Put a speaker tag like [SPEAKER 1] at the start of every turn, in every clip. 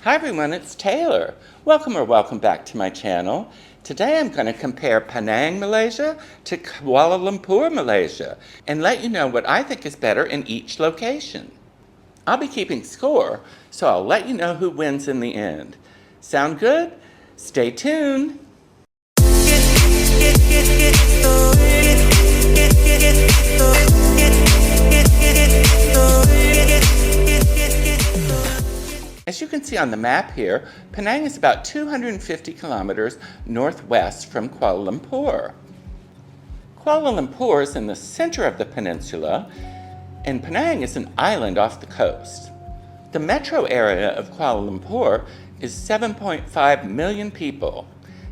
[SPEAKER 1] Hi everyone, it's Taylor. Welcome back to my channel. Today I'm going to compare Penang, Malaysia to Kuala Lumpur, Malaysia, and let you know what I think is better in each location. I'll be keeping score, so I'll let you know who wins in the end. Sound good? Stay tuned. As you can see on the map here, Penang is about 250 kilometers northwest from Kuala Lumpur. Kuala Lumpur is in the center of the peninsula, and Penang is an island off the coast. The metro area of Kuala Lumpur is 7.5 million people.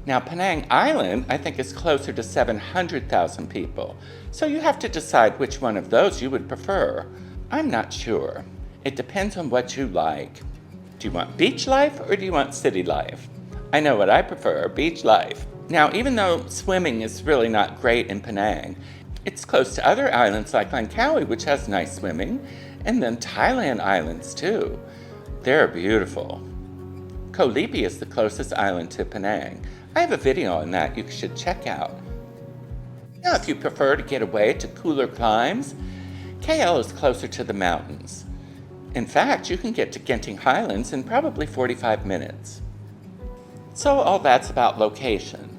[SPEAKER 1] Now, Penang Island, I think, is closer to 700,000 people, so you have to decide which one of those you would prefer. I'm not sure. It depends on what you like. Do you want beach life or do you want city life? I know what I prefer, beach life. Now, even though swimming is really not great in Penang, it's close to other islands like Langkawi, which has nice swimming, and then Thailand islands too. They're beautiful. Koh Lipi is the closest island to Penang. I have a video on that you should check out. Now, if you prefer to get away to cooler climes, KL is closer to the mountains. In fact, you can get to Genting Highlands in probably 45 minutes. So all that's about location.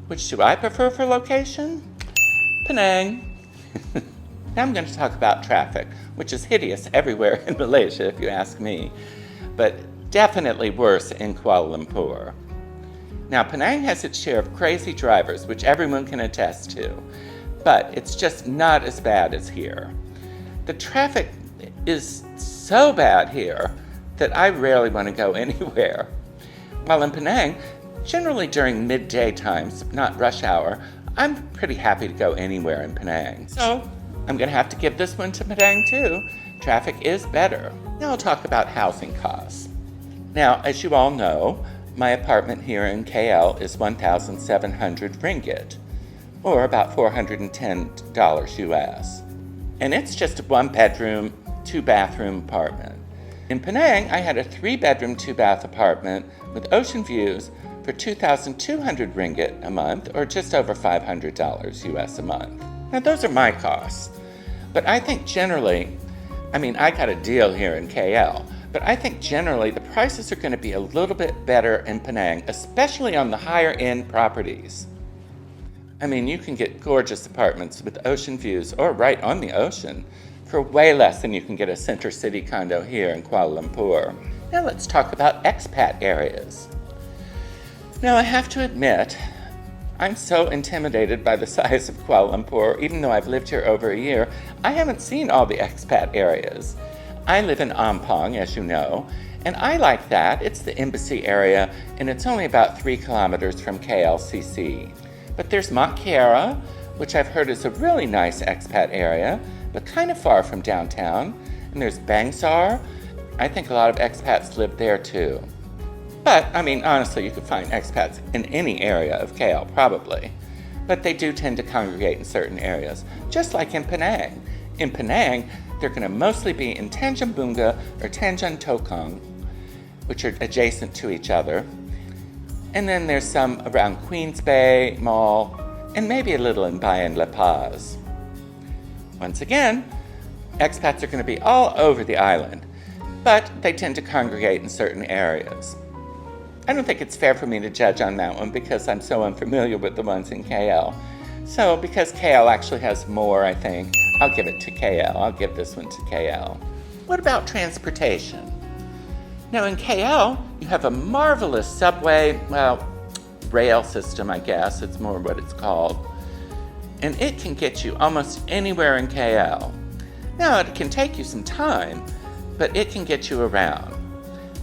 [SPEAKER 1] Which do I prefer for location? Penang. Now I'm going to talk about traffic, which is hideous everywhere in Malaysia if you ask me, but definitely worse in Kuala Lumpur. Now, Penang has its share of crazy drivers, which everyone can attest to, but it's just not as bad as here. The traffic is so bad here that I rarely want to go anywhere. While in Penang, generally during midday times, not rush hour, I'm pretty happy to go anywhere in Penang. So I'm going to have to give this one to Penang too. Traffic is better. Now I'll talk about housing costs. Now, as you all know, my apartment here in KL is 1,700 ringgit, or about $410 US. And it's just a one-bedroom, two-bathroom apartment. In Penang, I had a three-bedroom, two-bath apartment with ocean views for 2,200 ringgit a month, or just over $500 US a month. Now, those are my costs. But I think generally, I got a deal here in KL, but I think generally the prices are going to be a little bit better in Penang, especially on the higher-end properties. You can get gorgeous apartments with ocean views, or right on the ocean, for way less than you can get a center city condo here in Kuala Lumpur. Now let's talk about expat areas. Now I have to admit, I'm so intimidated by the size of Kuala Lumpur. Even though I've lived here over a year, I haven't seen all the expat areas. I live in Ampang, as you know, and I like that. It's the embassy area, and it's only about 3 kilometers from KLCC. But there's Mont Kiara, which I've heard is a really nice expat area, but kind of far from downtown. And there's Bangsar. I think a lot of expats live there too. But, honestly, you could find expats in any area of KL, probably. But they do tend to congregate in certain areas, just like in Penang. In Penang, they're going to mostly be in Tanjung Bunga or Tanjung Tokong, which are adjacent to each other. And then there's some around Queens Bay Mall, and maybe a little in Bayan La Paz. Once again, expats are going to be all over the island, but they tend to congregate in certain areas. I don't think it's fair for me to judge on that one because I'm so unfamiliar with the ones in KL. So because KL actually has more, I think, I'll give it to KL. I'll give this one to KL. What about transportation? Now in KL, you have a marvelous subway, rail system, I guess. It's more what it's called. And it can get you almost anywhere in KL. Now, it can take you some time, but it can get you around.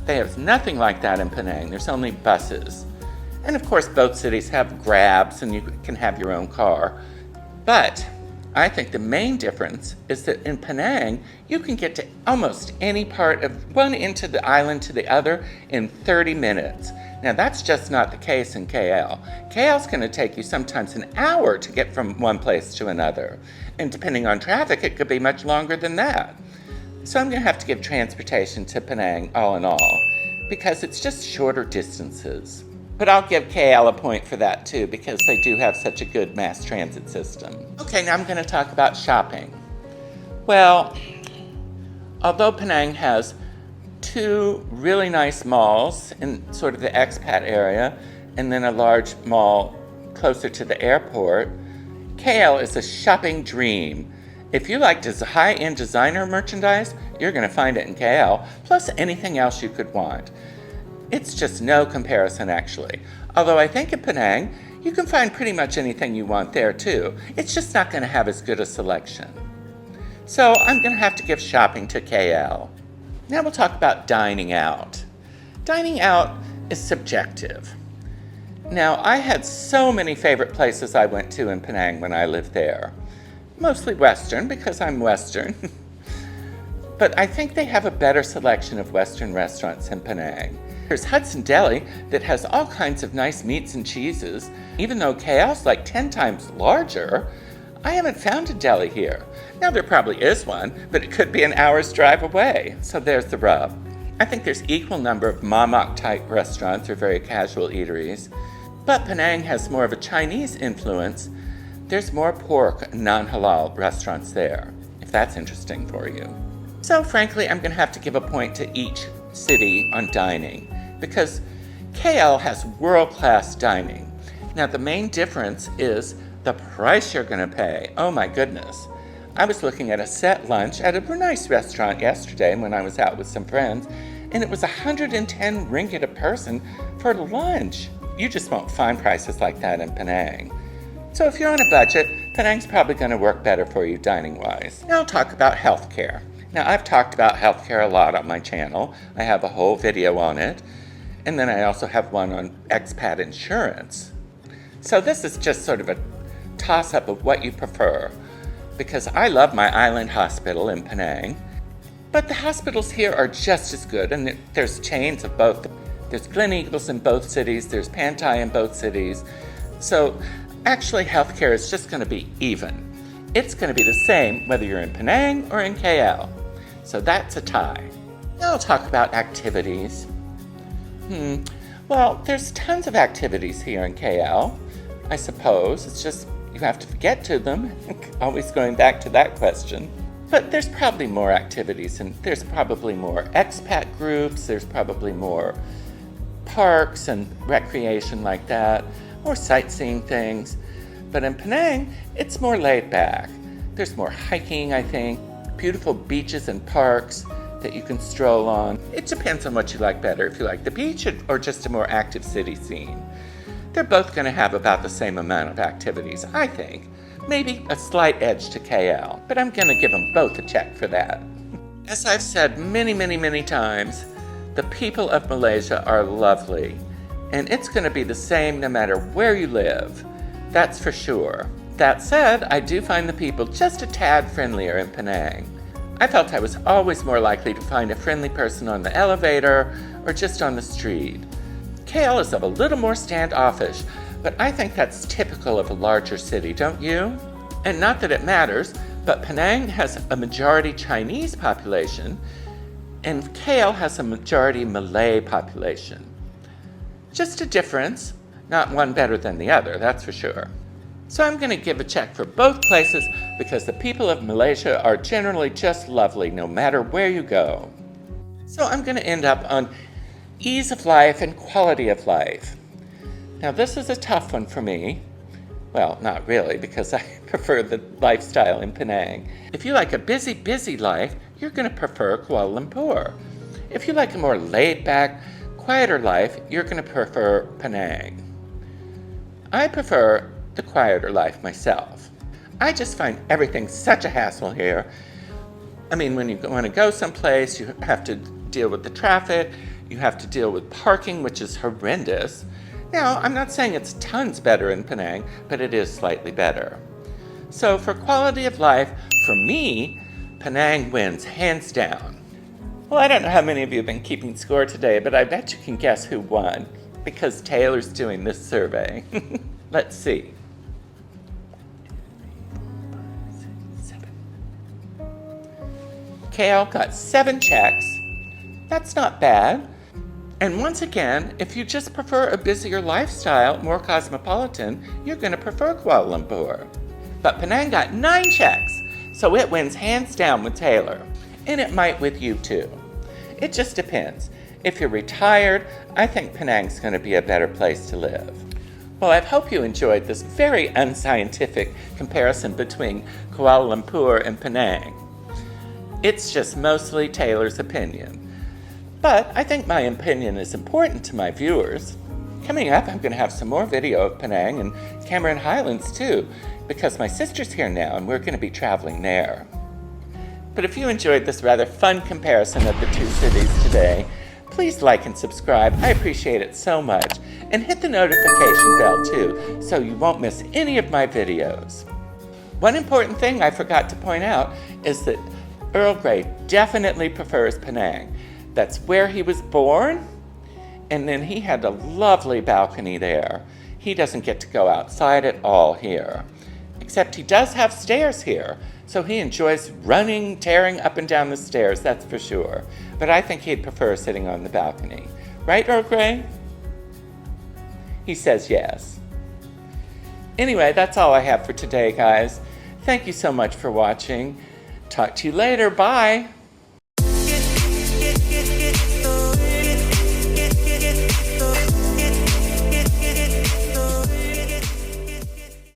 [SPEAKER 1] They have nothing like that in Penang. There's only buses. And of course, both cities have Grabs, and you can have your own car. But I think the main difference is that in Penang, you can get to almost any part of one end of the island to the other in 30 minutes. Now, that's just not the case in KL. KL's going to take you sometimes an hour to get from one place to another. And depending on traffic, it could be much longer than that. So I'm going to have to give transportation to Penang all in all. because it's just shorter distances. But I'll give KL a point for that too, because they do have such a good mass transit system. Okay, now I'm going to talk about shopping. Well, although Penang has two really nice malls in sort of the expat area, and then a large mall closer to the airport, KL is a shopping dream. If you like high-end designer merchandise, you're going to find it in KL, plus anything else you could want. It's just no comparison, actually. Although I think in Penang, you can find pretty much anything you want there, too. It's just not going to have as good a selection. So I'm going to have to give shopping to KL. Now we'll talk about dining out. Dining out is subjective. Now, I had so many favorite places I went to in Penang when I lived there. Mostly Western, because I'm Western. But I think they have a better selection of Western restaurants in Penang. There's Hudson Deli that has all kinds of nice meats and cheeses. Even though KL's like 10 times larger, I haven't found a deli here. Now there probably is one, but it could be an hour's drive away. So there's the rub. I think there's equal number of mamak type restaurants or very casual eateries. But Penang has more of a Chinese influence. There's more pork non-halal restaurants there, if that's interesting for you. So frankly, I'm going to have to give a point to each city on dining, because KL has world-class dining. Now the main difference is the price you're going to pay. Oh my goodness. I was looking at a set lunch at a nice restaurant yesterday when I was out with some friends, and it was 110 ringgit a person for lunch. You just won't find prices like that in Penang. So if you're on a budget, Penang's probably going to work better for you dining-wise. Now I'll talk about healthcare. Now I've talked about healthcare a lot on my channel. I have a whole video on it. And then I also have one on expat insurance. So this is just sort of a toss-up of what you prefer, because I love my island hospital in Penang. But the hospitals here are just as good, and there's chains of both. There's Gleneagles in both cities, there's Pantai in both cities. So actually healthcare is just going to be even. It's going to be the same whether you're in Penang or in KL. So that's a tie. Now I'll talk about activities. Well, there's tons of activities here in KL, I suppose. It's just you have to get to them. Always going back to that question. But there's probably more activities, and there's probably more expat groups, there's probably more parks and recreation like that, or sightseeing things. But in Penang, it's more laid back. There's more hiking, I think, beautiful beaches and parks that you can stroll on. It depends on what you like better, if you like the beach or just a more active city scene. They're both going to have about the same amount of activities, I think. Maybe a slight edge to KL, but I'm going to give them both a check for that. As I've said many times, the people of Malaysia are lovely, and it's going to be the same no matter where you live. That's for sure. That said, I do find the people just a tad friendlier in Penang. I felt I was always more likely to find a friendly person on the elevator or just on the street. KL is a little more standoffish, but I think that's typical of a larger city, don't you? And not that it matters, but Penang has a majority Chinese population, and KL has a majority Malay population. Just a difference, not one better than the other, that's for sure. So I'm going to give a check for both places because the people of Malaysia are generally just lovely no matter where you go. So I'm going to end up on ease of life and quality of life. Now this is a tough one for me. Well, not really, because I prefer the lifestyle in Penang. If you like a busy life, you're going to prefer Kuala Lumpur. If you like a more laid-back, quieter life, you're going to prefer Penang. I prefer the quieter life myself. I just find everything such a hassle here. I mean, when you want to go someplace, you have to deal with the traffic, you have to deal with parking, which is horrendous. Now, I'm not saying it's tons better in Penang, but it is slightly better. So for quality of life, for me, Penang wins hands down. Well, I don't know how many of you have been keeping score today, but I bet you can guess who won, because Taylor's doing this survey. Let's see. KL got 7 checks. That's not bad. And once again, if you just prefer a busier lifestyle, more cosmopolitan, you're going to prefer Kuala Lumpur. But Penang got 9 checks, so it wins hands down with Taylor. And it might with you too. It just depends. If you're retired, I think Penang's going to be a better place to live. Well, I hope you enjoyed this very unscientific comparison between Kuala Lumpur and Penang. It's just mostly Taylor's opinion. But I think my opinion is important to my viewers. Coming up, I'm going to have some more video of Penang and Cameron Highlands too, because my sister's here now and we're going to be traveling there. But if you enjoyed this rather fun comparison of the two cities today, please like and subscribe. I appreciate it so much. And hit the notification bell too, so you won't miss any of my videos. One important thing I forgot to point out is that Earl Grey definitely prefers Penang. That's where he was born, and then he had a lovely balcony there. He doesn't get to go outside at all here, except he does have stairs here, so he enjoys running, tearing up and down the stairs, that's for sure. But I think he'd prefer sitting on the balcony. Right, Earl Grey? He says yes. Anyway, that's all I have for today, guys. Thank you so much for watching. Talk to you later. Bye.
[SPEAKER 2] Get